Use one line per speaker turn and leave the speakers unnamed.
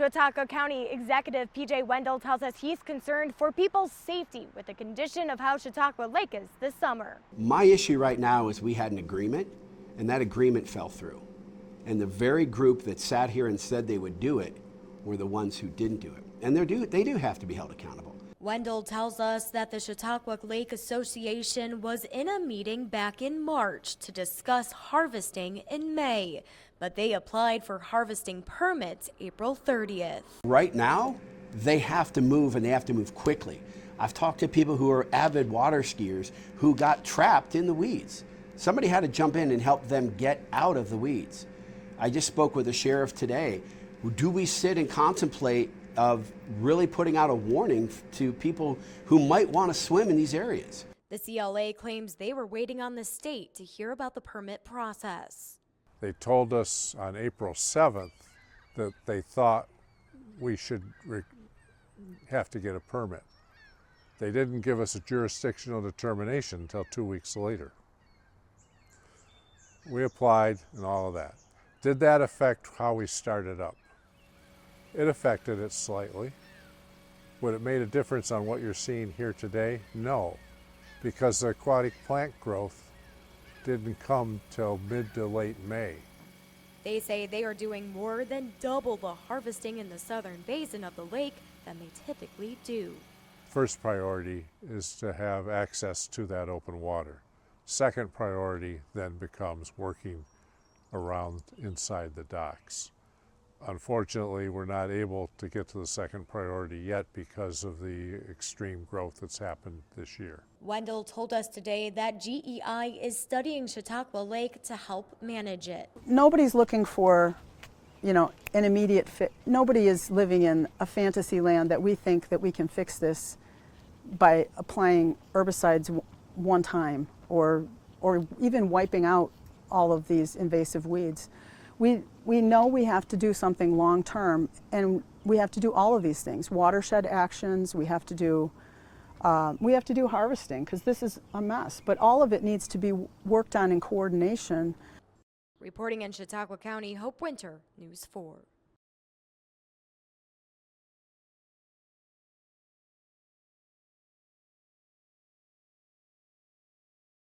Chautauqua County Executive P.J. Wendell tells us he's concerned for people's safety with the condition of how Chautauqua Lake is this summer.
My issue right now is we had an agreement, and that agreement fell through. And the very group that sat here and said they would do it were the ones who didn't do it. And they do have to be held accountable.
Wendell tells us that the Chautauqua Lake Association was in a meeting back in March to discuss harvesting in May, but they applied for harvesting permits April 30th.
Right now, they have to move, and they have to move quickly. I've talked to people who are avid water skiers who got trapped in the weeds. Somebody had to jump in and help them get out of the weeds. I just spoke with the sheriff today. Do we sit and contemplate of really putting out a warning to people who might want to swim in these areas?
The CLA claims they were waiting on the state to hear about the permit process.
They told us on April 7th that they thought we should have to get a permit. They didn't give us a jurisdictional determination until 2 weeks later. We applied and all of that. Did that affect how we started up? It affected it slightly. Would it made a difference on what you're seeing here today? No, because the aquatic plant growth didn't come till mid to late May.
They say they are doing more than double the harvesting in the southern basin of the lake than they typically do.
First priority is to have access to that open water. Second priority then becomes working around inside the docks. Unfortunately, we're not able to get to the second priority yet because of the extreme growth that's happened this year.
Wendell told us today that GEI is studying Chautauqua Lake to help manage it.
Nobody's looking for, an immediate fix. Nobody is living in a fantasy land that we think that we can fix this by applying herbicides one time or even wiping out all of these invasive weeds. We know we have to do something long term, and we have to do all of these things. Watershed actions, we have to do harvesting, because this is a mess. But all of it needs to be worked on in coordination.
Reporting in Chautauqua County, Hope Winter, News 4.